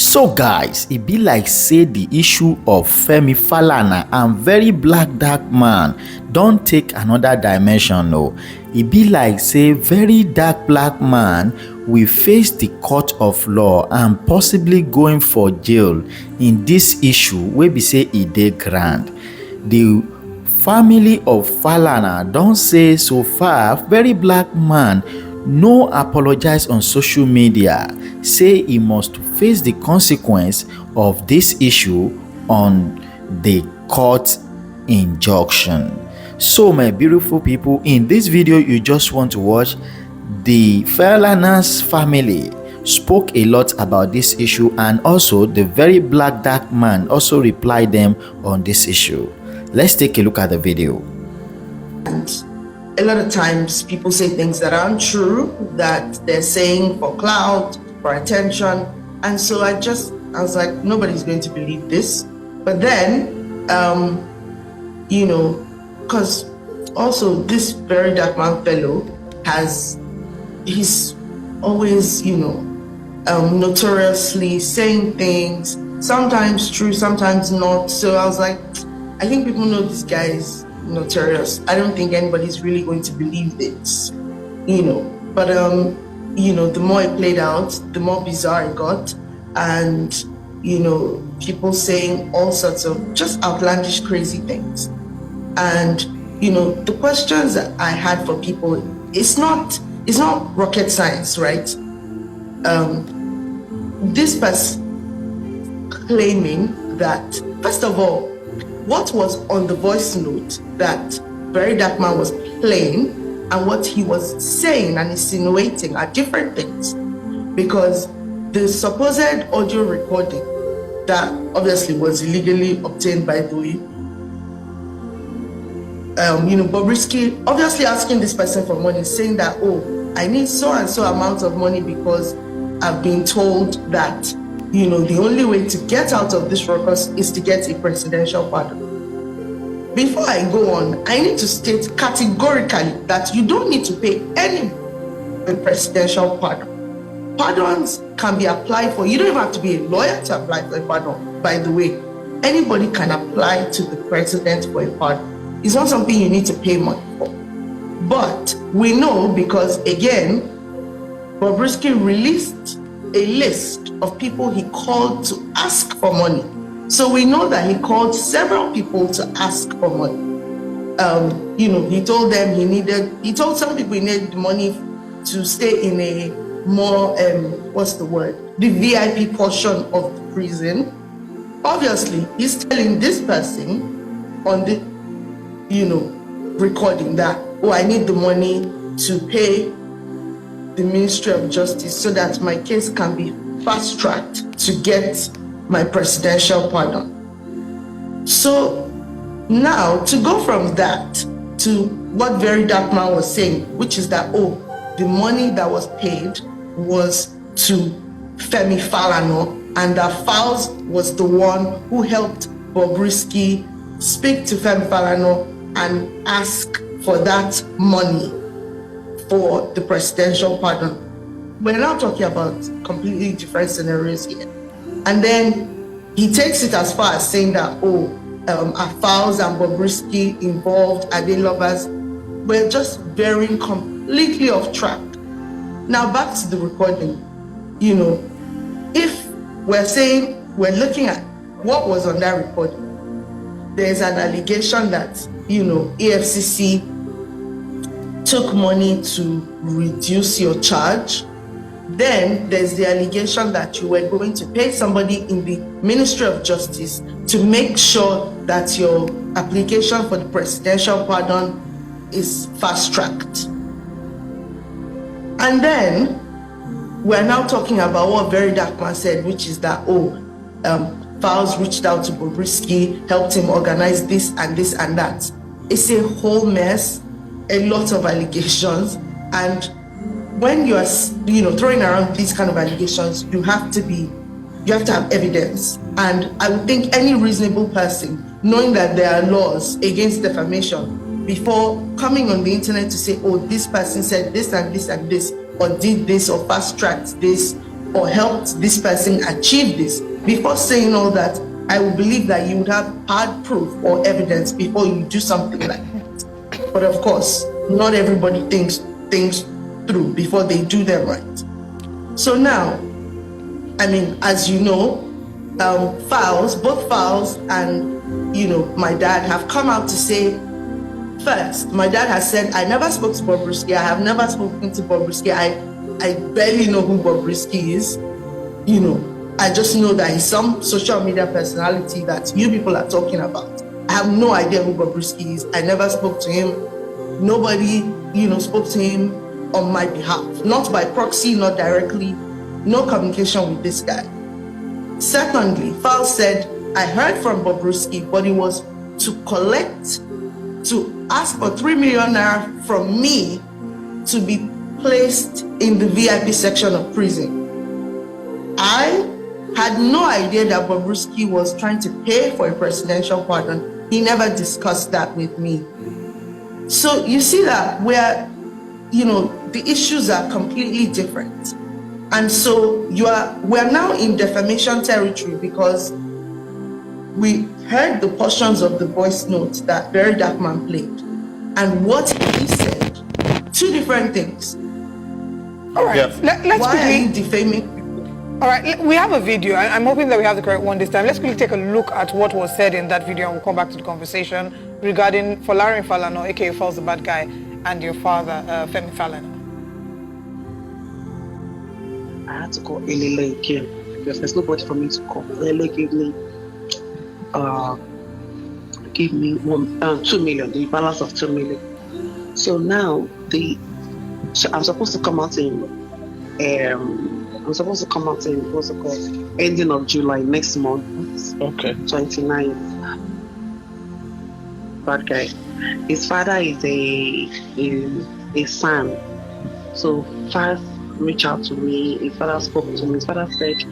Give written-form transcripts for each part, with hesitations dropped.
So guys, e be like say the issue of Femi Falana and very black dark man don take another dimension o. E be like say very dark black man will face the court of law and possibly going for jail in this issue wey be say e dey ground. The family of Falana don say so far very black man no apologize on social media, say he must face the consequence of this issue on the court injunction. So my beautiful people, in this video you just want to watch, the Falana's family spoke a lot about this issue, and also the very black dark man also replied them on this issue. Let's take a look at the video. And a lot of times people say things that aren't true, that they're saying for clout, for attention. And so I was like, nobody's going to believe this. But then, because also this very dark man fellow he's always, notoriously saying things, sometimes true, sometimes not. So I was like, I think people know this guy is notorious. I don't think anybody's really going to believe this, But the more it played out, the more bizarre it got, and people saying all sorts of just outlandish, crazy things. And the questions that I had for people, it's not rocket science, right? This person claiming that, first of all, what was on the voice note that very dark man was playing and what he was saying and insinuating are different things, because the supposed audio recording that obviously was illegally obtained by the Bobrisky obviously asking this person for money, saying that, oh, I need so and so amount of money because I've been told that the only way to get out of this ruckus is to get a presidential pardon. Before I go on, I need to state categorically that you don't need to pay any presidential pardon. Pardons can be applied for. You don't even have to be a lawyer to apply for a pardon, by the way. Anybody can apply to the president for a pardon. It's not something you need to pay money for. But we know, because again, Bobrisky released a list of people he called to ask for money. So we know that he called several people to ask for money. He told them he told some people he needed money to stay in a more, the VIP portion of the prison. Obviously, he's telling this person on the, recording that, oh, I need the money to pay the Ministry of Justice so that my case can be fast-tracked to get my presidential pardon. So now, to go from that to what very dark man was saying, which is that, oh, the money that was paid was to Femi Falana, and that Fowles was the one who helped Bobrisky speak to Femi Falana and ask for that money for the presidential pardon. We're now talking about completely different scenarios here. And then he takes it as far as saying that, are Fowles and Bobrisky involved? Are they lovers? We're just veering completely off track. Now back to the recording. If we're looking at what was on that recording, there's an allegation that, EFCC took money to reduce your charge. Then there's the allegation that you were going to pay somebody in the Ministry of Justice to make sure that your application for the presidential pardon is fast-tracked. And then we're now talking about what very dark man said, which is that, Fowles reached out to Bobrisky, helped him organize this and this and that. It's a whole mess, a lot of allegations, and when you are, throwing around these kind of allegations, you have to have evidence. And I would think any reasonable person, knowing that there are laws against defamation, before coming on the internet to say, oh, this person said this and this and this, or did this, or fast-tracked this, or helped this person achieve this. Before saying all that, I would believe that you would have hard proof or evidence before you do something like that. But of course, not everybody thinks things through before they do them right. So now, I mean, as you know, both Files and, my dad have come out to say, first, my dad has said, I never spoke to Bobrisky. I have never spoken to Bobrisky. I barely know who Bobrisky is. I just know that he's some social media personality that you people are talking about. I have no idea who Bobrisky is. I never spoke to him. Nobody, spoke to him on my behalf. Not by proxy, not directly. No communication with this guy. Secondly, Fal said, I heard from Bobrisky, but it was to ask for 3 million naira from me to be placed in the VIP section of prison. I had no idea that Bobrisky was trying to pay for a presidential pardon. He never discussed that with me. So you see that where, the issues are completely different. And so we're now in defamation territory because we heard the portions of the voice notes that Very Dark Man played. And what he said, two different things. All right, let's Why are you defaming people? All right, we have a video. I'm hoping that we have the correct one this time. Let's quickly take a look at what was said in that video and we'll come back to the conversation regarding Folarin Falana, aka Falz the Bad Guy, and your father, Femi Falana. I had to call Elele again because there's nobody for me to call. Elele gave me 2 million, the balance of 2 million. So now I'm supposed to come out in what's it called? Ending of July next month. Okay. 29th. Bad guy. His father is a son. So first reached out to me. His father spoke to me. His father said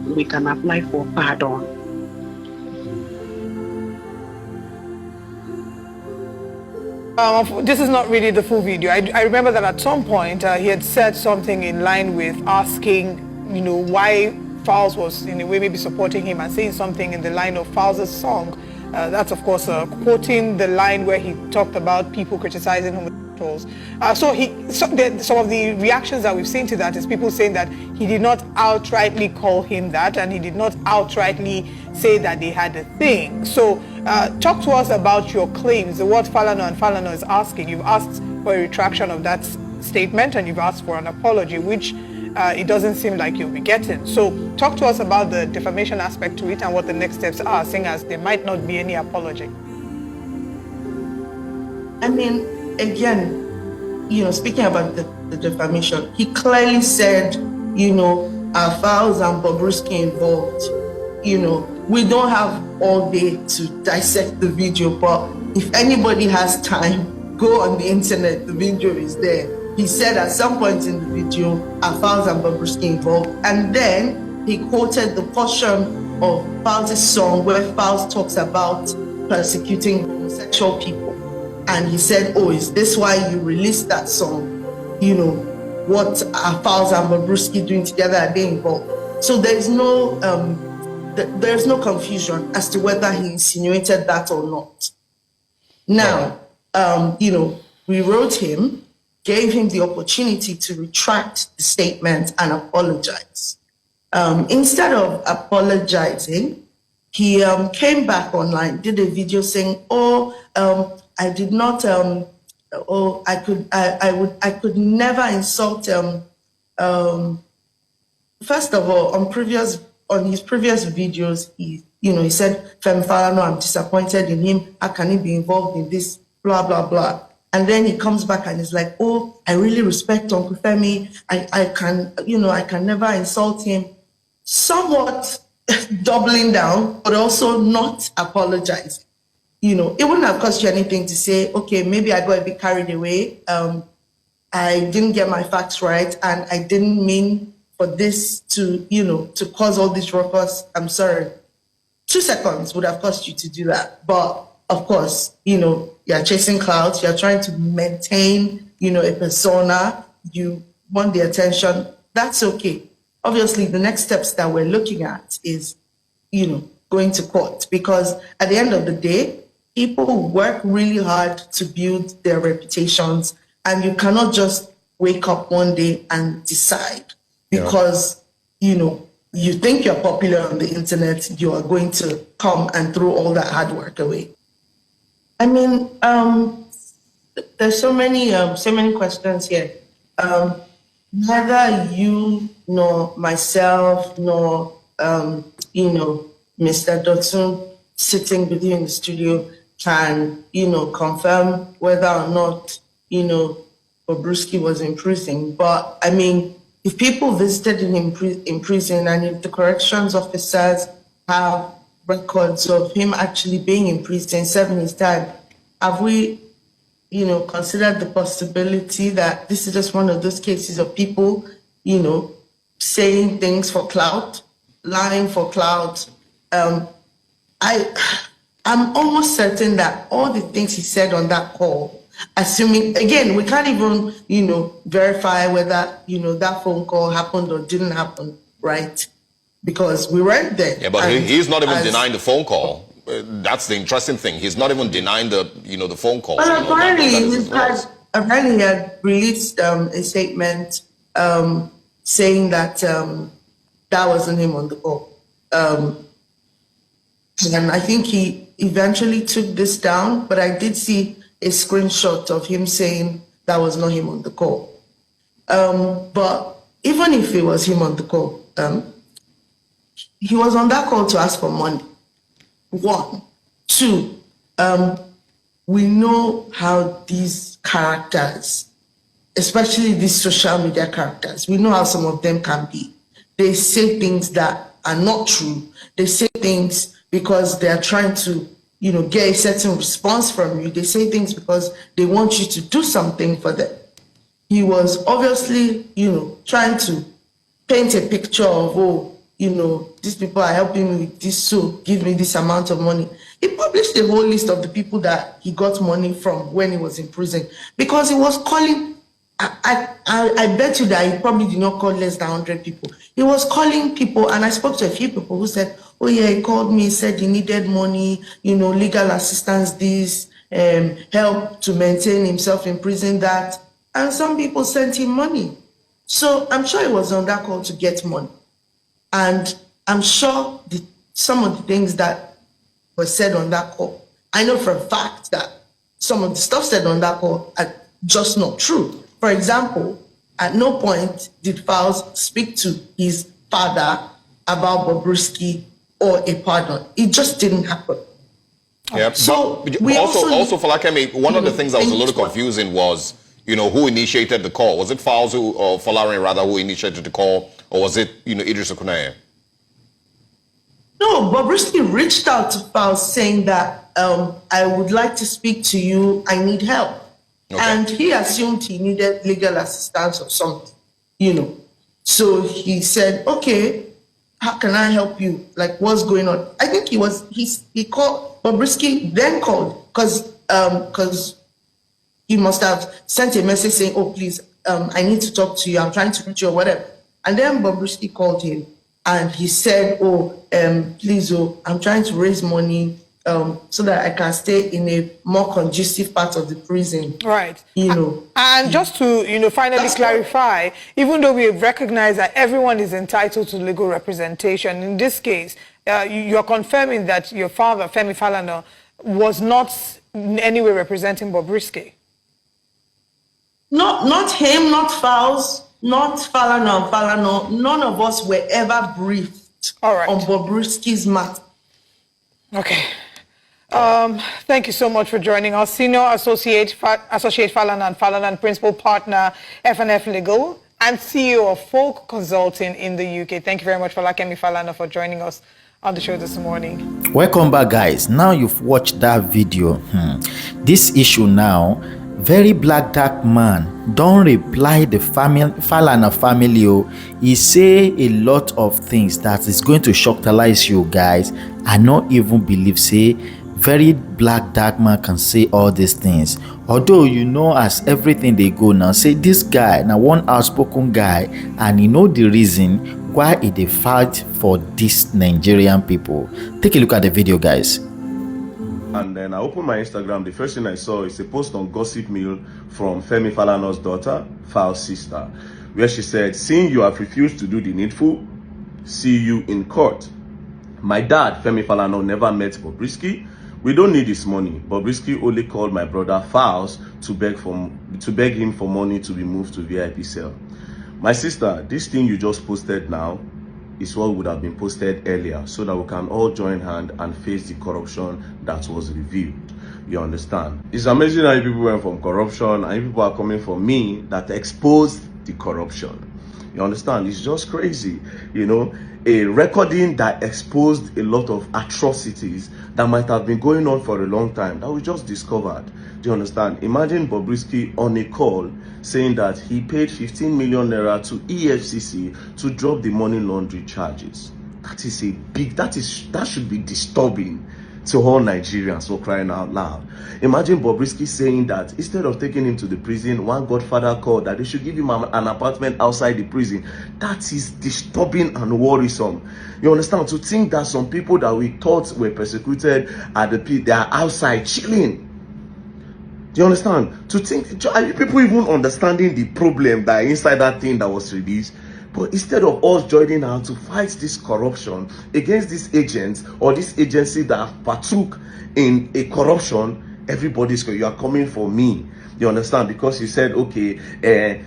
we can apply for pardon. This is not really the full video. I remember that at some point he had said something in line with asking, why Falz was in a way maybe supporting him and saying something in the line of Falz's song. That's of course quoting the line where he talked about people criticizing homosexuals. Some of the reactions that we've seen to that is people saying that he did not outrightly call him that and he did not outrightly say that they had a thing. So talk to us about your claims, what Falana and Falana is asking. You've asked for a retraction of that statement and you've asked for an apology, which it doesn't seem like you'll be getting. So talk to us about the defamation aspect to it and what the next steps are, seeing as there might not be any apology. I mean, again, speaking about the defamation, he clearly said, our Falz and Bobrisky involved. We don't have all day to dissect the video, but if anybody has time, go on the internet, the video is there. He said at some point in the video, are Falz and Bobrisky involved? And then he quoted the portion of Falz's song where Falz talks about persecuting homosexual people. And he said, oh, is this why you released that song? What are Falz and Bobrisky doing together? Are they involved? So there's no confusion as to whether he insinuated that or not. Now, we wrote him, gave him the opportunity to retract the statement and apologize. Instead of apologizing, he came back online, did a video saying, I did not, I could never insult, first of all, on his previous videos, he said, Femi Falana, I'm disappointed in him, how can he be involved in this, blah, blah, blah. And then he comes back and is like, oh, I really respect Uncle Femi. I can never insult him. Somewhat doubling down, but also not apologizing. It wouldn't have cost you anything to say, okay, maybe I got a bit carried away. I didn't get my facts right. And I didn't mean for this to cause all this ruckus. I'm sorry. 2 seconds would have cost you to do that. But of course, you're chasing clouds, you're trying to maintain, a persona, you want the attention, that's okay. obviously the next steps that we're looking at is, going to court, because at the end of the day, people work really hard to build their reputations, and you cannot just wake up one day and decide because, you think you're popular on the internet, you are going to come and throw all that hard work away. I mean, there's so many questions here. Neither you nor myself nor Mr. Dotson sitting with you in the studio can confirm whether or not Bobrisky was in prison. But I mean, if people visited him in prison, and if the corrections officers have records of him actually being in prison, serving his time, have we considered the possibility that this is just one of those cases of people, saying things for clout, lying for clout? I'm almost certain that all the things he said on that call, assuming, again, we can't even, verify whether, that phone call happened or didn't happen, right? Because we weren't there. Yeah, but he's not even denying the phone call. That's the interesting thing. He's not even denying the phone call. Well, apparently he had released a statement saying that that wasn't him on the call. And I think he eventually took this down, but I did see a screenshot of him saying that was not him on the call. But even if it was him on the call, he was on that call to ask for money. 1, 2, we know how these characters, especially these social media characters, we know how some of them can be. They say things that are not true. They say things because they are trying to, get a certain response from you. They say things because they want you to do something for them. He was obviously, trying to paint a picture of, these people are helping me with this, so give me this amount of money. He published a whole list of the people that he got money from when he was in prison, because he was calling, I bet you that he probably did not call less than 100 people. He was calling people, and I spoke to a few people who said, oh yeah, he called me, said he needed money, legal assistance, this, help to maintain himself in prison, that, and some people sent him money. So I'm sure he was on that call to get money. And I'm sure some of the things that were said on that call, I know for a fact that some of the stuff said on that call are just not true. For example, at no point did Falz speak to his father about Bobrisky or a pardon. It just didn't happen. Yeah. So we also for Falakemi, one of the things that was a little confusing was, who initiated the call. Was it Falz or Folarin rather who initiated the call, or was it, Idris Okuneye? No, Bobrisky reached out to Falz saying that I would like to speak to you. I need help. Okay. And he assumed he needed legal assistance or something, So he said, okay, how can I help you? Like, what's going on? I think he called, Bobrisky then called, because he must have sent a message saying, oh, please, I need to talk to you. I'm trying to reach you or whatever. And then Bobrisky called him and he said, please, I'm trying to raise money so that I can stay in a more conducive part of the prison. Right. And just to, finally clarify, even though we recognize that everyone is entitled to legal representation, in this case, you're confirming that your father, Femi Falana, was not in any way representing Bobrisky. Not him, not Falz, not Falana. None of us were ever briefed on Bobrisky's matter. Okay. Thank you so much for joining us. Senior Associate Falana and Principal Partner, F&F Legal, and CEO of Folk Consulting in the UK. Thank you very much, Falakemi Falana, for joining us on the show this morning. Welcome back, guys. Now you've watched that video. This issue now, very black dark man don't reply the Falana family. He say a lot of things that is going to shock you guys. I not even believe say very black dark man can say all these things, although as everything they go now, say this guy now one outspoken guy, and the reason why he dey fight for dis Nigerian people. Take a look at the video, guys. And then I opened my Instagram. The first thing I saw is a post on Gossip Mill from Femi Falana's daughter, Fal's sister, where she said, "Seeing you have refused to do the needful, see you in court. My dad, Femi Falana, never met Bobrisky. We don't need his money. Bobrisky only called my brother Fals to beg him for money to be moved to VIP cell. My sister, this thing you just posted now is what would have been posted earlier, so that we can all join hand and face the corruption that was revealed." You understand? It's amazing how people went from corruption and people are coming for me that exposed the corruption. You understand? It's just crazy. You know, a recording that exposed a lot of atrocities that might have been going on for a long time that we just discovered. Do you understand? Imagine Bobrisky on a call saying that he paid 15 million naira to EFCC to drop the money laundering charges. That is a big, that should be disturbing to all Nigerians, for crying out loud. Imagine Bobrisky saying that instead of taking him to the prison, one godfather called that they should give him an apartment outside the prison. That is disturbing and worrisome. You understand? To think that some people that we thought were persecuted at the pit, they are outside chilling. Do you understand? To think, are you people even understanding the problem that inside that thing that was released? But instead of us joining hands to fight this corruption against these agents or this agency that partook in a corruption, everybody's going, you are coming for me. You understand? Because you said, okay,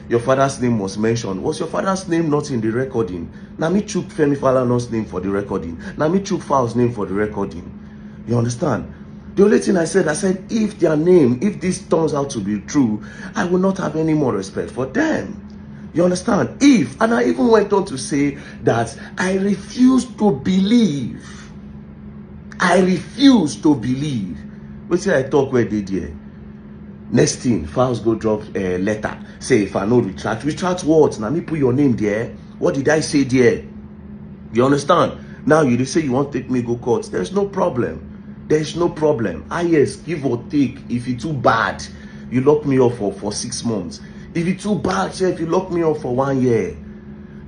your father's name was mentioned. Was your father's name not in the recording? Now me took Femi Falana's name for the recording. Now me took Fal's name for the recording. You understand? The only thing I said, if their name, if this turns out to be true, I will not have any more respect for them. You understand? And I even went on to say that I refuse to believe. I refuse to believe. What say I talk where they did? Next thing, Files go drop a letter. Say, if I no retract what? Now me put your name there. What did I say there? You understand? Now you say you want to take me go court. There's no problem. There's no problem. Yes, give or take. If it's too bad, you lock me up for 6 months. If it's too bad, if you lock me up for 1 year.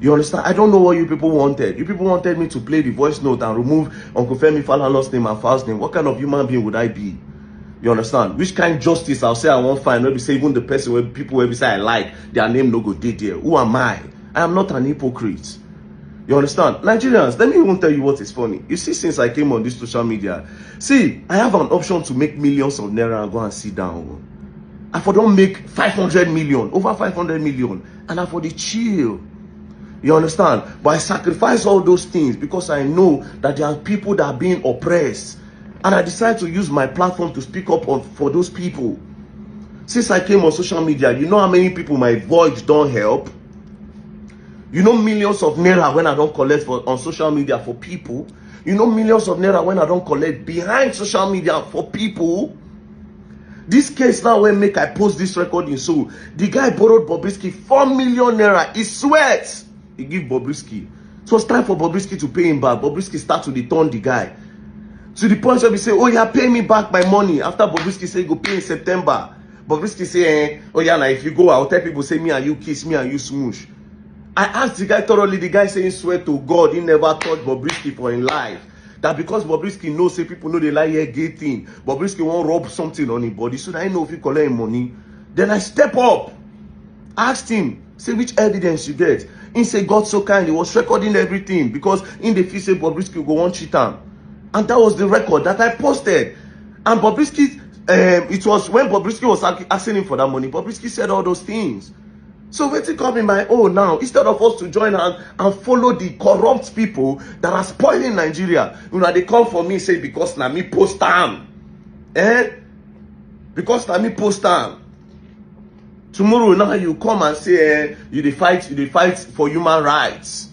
You understand? I don't know what you people wanted. You people wanted me to play the voice note and remove Uncle Femi Falana's name and Fal's name. What kind of human being would I be? You understand? Which kind of justice I'll say I won't find? Maybe say even the person where people will say I like, their name no go dead there. Who am I? I am not an hypocrite. You understand? Nigerians, let me even tell you what is funny. You see, since I came on this social media, see, I have an option to make millions of naira and go and sit down. I for don't make 500 million, over 500 million, and I for the chill. You understand? But I sacrifice all those things because I know that there are people that are being oppressed. And I decided to use my platform to speak up for those people. Since I came on social media, you know how many people my voice don't help? You know millions of naira when I don't collect on social media for people. You know millions of naira when I don't collect behind social media for people. This case now when make I post this recording, so the guy borrowed Bobrisky 4 million naira. He sweats. He give Bobrisky. So it's time for Bobrisky to pay him back. Bobrisky start to return the guy. To the point where we say, oh yeah, pay me back my money. After Bobrisky say go pay in September. Bobrisky say, oh yeah, now if you go, I'll tell people say me and you kiss, me and you smoosh. I asked the guy thoroughly, the guy saying swear to God, he never touched Bobrisky for in life. That because Bobrisky knows say people know they like here gay thing, Bobrisky won't rob something on his body, so that I know if he collect him money. Then I step up, asked him, say which evidence you get. He say God so kind, he was recording everything because in the fee say Bobrisky go on cheat him. And that was the record that I posted. And Bobrisky, it was when Bobrisky was asking him for that money, Bobrisky said all those things. So what's it coming my own now? Instead of us to join hands and follow the corrupt people that are spoiling Nigeria, you know, they come for me say because na me post time, because na me post time. Tomorrow now you come and say you fight for human rights.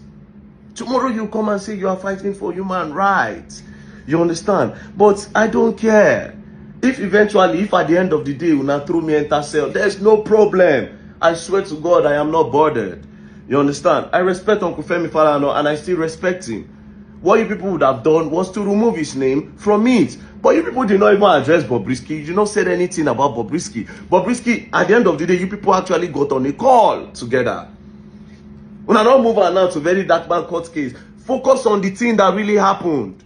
Tomorrow you come and say you are fighting for human rights. You understand? But I don't care. If eventually, if at the end of the day you not throw me enter cell, there's no problem. I swear to God, I am not bothered. You understand? I respect Uncle Femi Falana and I still respect him. What you people would have done was to remove his name from it. But you people did not even address Bobrisky. You did not say anything about Bobrisky. Bobrisky, at the end of the day, you people actually got on a call together. Una don't move on now to very dark man court case. Focus on the thing that really happened.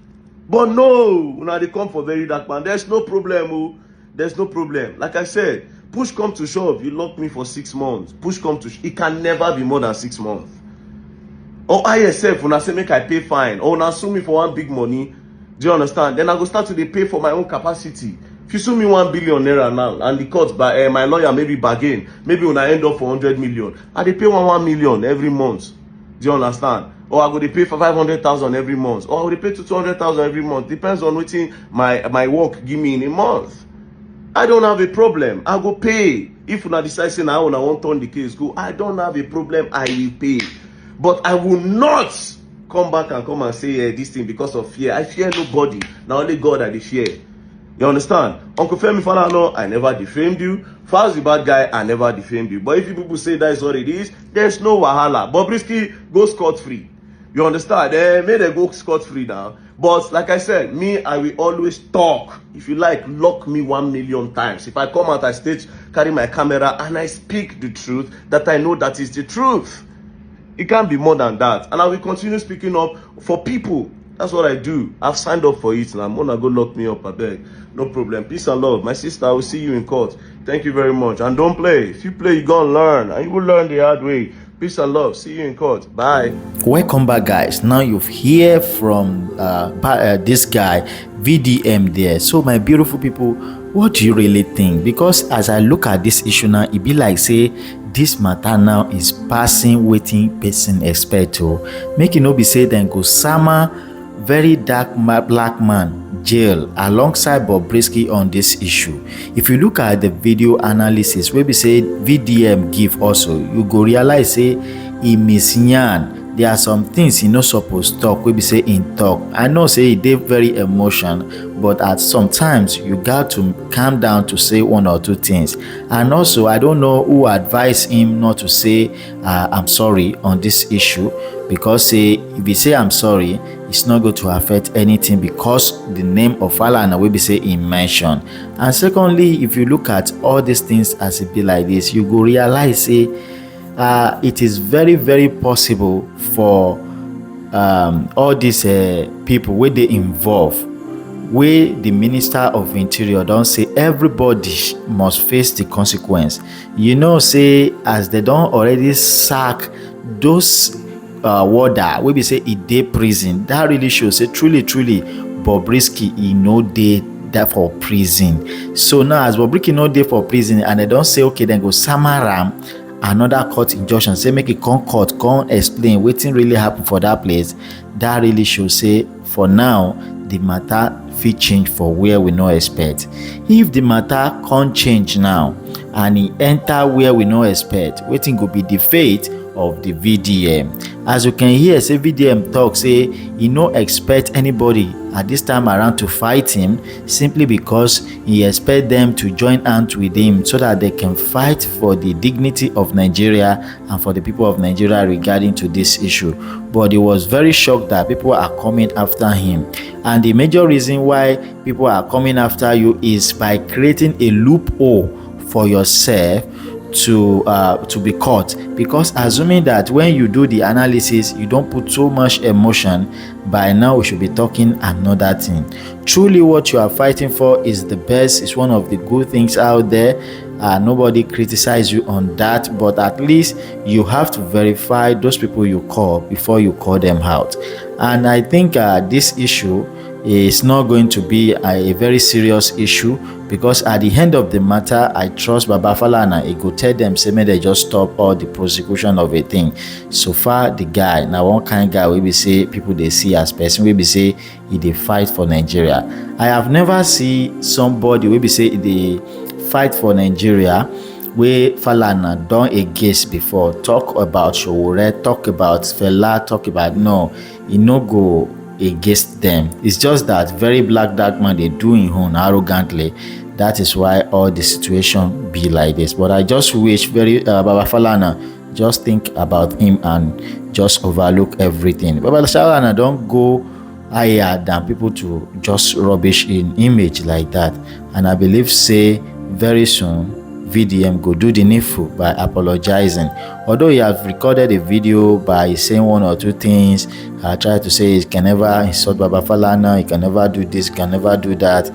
But no, una they come for very dark man. There's no problem, oh. There's no problem. Like I said, push come to shove, you locked me for 6 months. Push come to it can never be more than 6 months. Or ISF, when I say make I pay fine, or when sue me for one big money, do you understand? Then I go start to pay for my own capacity. If you sue me 1 billion naira now, and the court by my lawyer maybe bargain, maybe when I end up for 100 million, I they pay 1 million every month. Do you understand? Or I go they pay for 500,000 every month, or I go they pay to 200,000 every month. Depends on what my work give me in a month. I don't have a problem. I go pay. If una decide say now I want turn the case go, I don't have a problem. I will pay. But I will not come back and come and say this thing because of fear. I fear nobody. Now only God I fear. You understand? Uncle Femi Falana, I never defamed you. Falz the bad guy, I never defamed you. But if you people say that is what it is, there's no wahala. Bobrisky, go scot-free. You understand? May they go scot-free now. But like I said, me, I will always talk. If you like, lock me 1 million times. If I come out on stage, carry my camera, and I speak the truth, that I know that is the truth. It can't be more than that. And I will continue speaking up for people. That's what I do. I've signed up for it, and I'm gonna go lock me up, I beg. No problem. Peace and love. My sister, I will see you in court. Thank you very much. And don't play. If you play, you're gonna learn. And you will learn the hard way. Peace and love. See you in court. Bye. Welcome back, guys. Now you've heard from this guy VDM there. So my beautiful people, what do you really think? Because as I look at this issue now, it be like say this matter now is passing waiting person expect to make it no be say then go sama very dark black man jail alongside Bobrisky on this issue. If you look at the video analysis where we say VDM give also, you go realize say he miss yarn. There are some things he no supposed talk wey be say in talk. I know say they very emotion, but at sometimes you got to calm down to say 1 or 2 things. And also I don't know who advised him not to say I'm sorry on this issue, because say if he say I'm sorry, it's not going to affect anything because the name of Falana will be say in mention. And secondly, if you look at all these things as it be like this, you go realize say it is very very possible for all these people where they involve, where the Minister of Interior don't say everybody must face the consequence. You know, say as they don't already sack those warder wey be say e dey prison, that really shows say truly Bobrisky e no dey that for prison. So now as Bobrisky no dey for prison and they don't say okay then go samaram another court injunction say make it come court come explain wetin really happen for that place, that really shows say for now the matter fit change for where we no expect. If the matter can't change now and e enter where we no expect, wetin go be the fate of the VDM. As you can hear, say VDM talk say he no expect anybody at this time around to fight him, simply because he expect them to join hands with him so that they can fight for the dignity of Nigeria and for the people of Nigeria regarding to this issue. But he was very shocked that people are coming after him, and the major reason why people are coming after you is by creating a loophole for yourself to be caught. Because assuming that when you do the analysis you don't put so much emotion, by now we should be talking another thing. Truly what you are fighting for is the best, it's one of the good things out there. Nobody criticize you on that, but at least you have to verify those people you call before you call them out. And I think this issue is not going to be a very serious issue, because at the end of the matter I trust Baba Falana. He go tell them say may they just stop all the prosecution of a thing. So far the guy now one kind guy wey be say people they see as person wey be say he dey fight for Nigeria. I have never see somebody wey be say they fight for Nigeria wey Falana done against before. Talk about Showore, talk about Fela, talk about no, he no go against them. It's just that very black dark man they do in own arrogantly. That is why all the situation be like this. But I just wish very Baba Falana just think about him and just overlook everything. Baba Falana don't go higher than people to just rubbish in image like that. And I believe say very soon VDM go do the needful by apologizing. Although he has recorded a video by saying one or two things, try to say he can never insult Baba Falana, he can never do this, can never do that.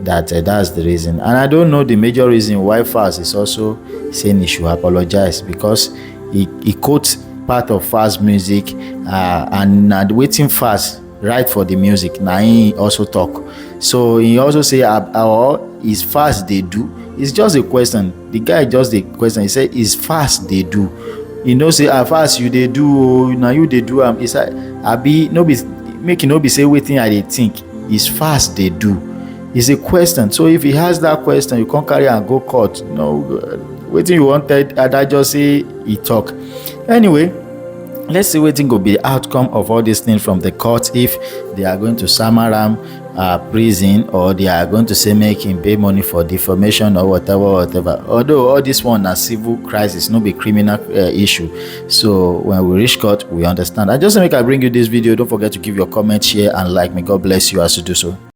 That's the reason. And I don't know the major reason why Falz is also saying he should apologize, because he quotes part of Falz music and waiting Falz write for the music. Now he also talk. So he also say is Falz they do. It's just a question. The guy just a question. He say is Falz they do. You know say Falz you they do. Now you they do. It's like abi no be make you no be say waiting I they think. Is Falz they do. It's a question. So if he has that question, you can't carry and go court. No, waiting you wanted. I just say he talk. Anyway, let's see what will be the outcome of all these things from the court, if they are going to Samaram prison, or they are going to say make him pay money for defamation or whatever. Although all this one a civil crisis, no be criminal issue. So when we reach court, we understand. I just make I bring you this video. Don't forget to give your comment, share, and like me. God bless you as you do so.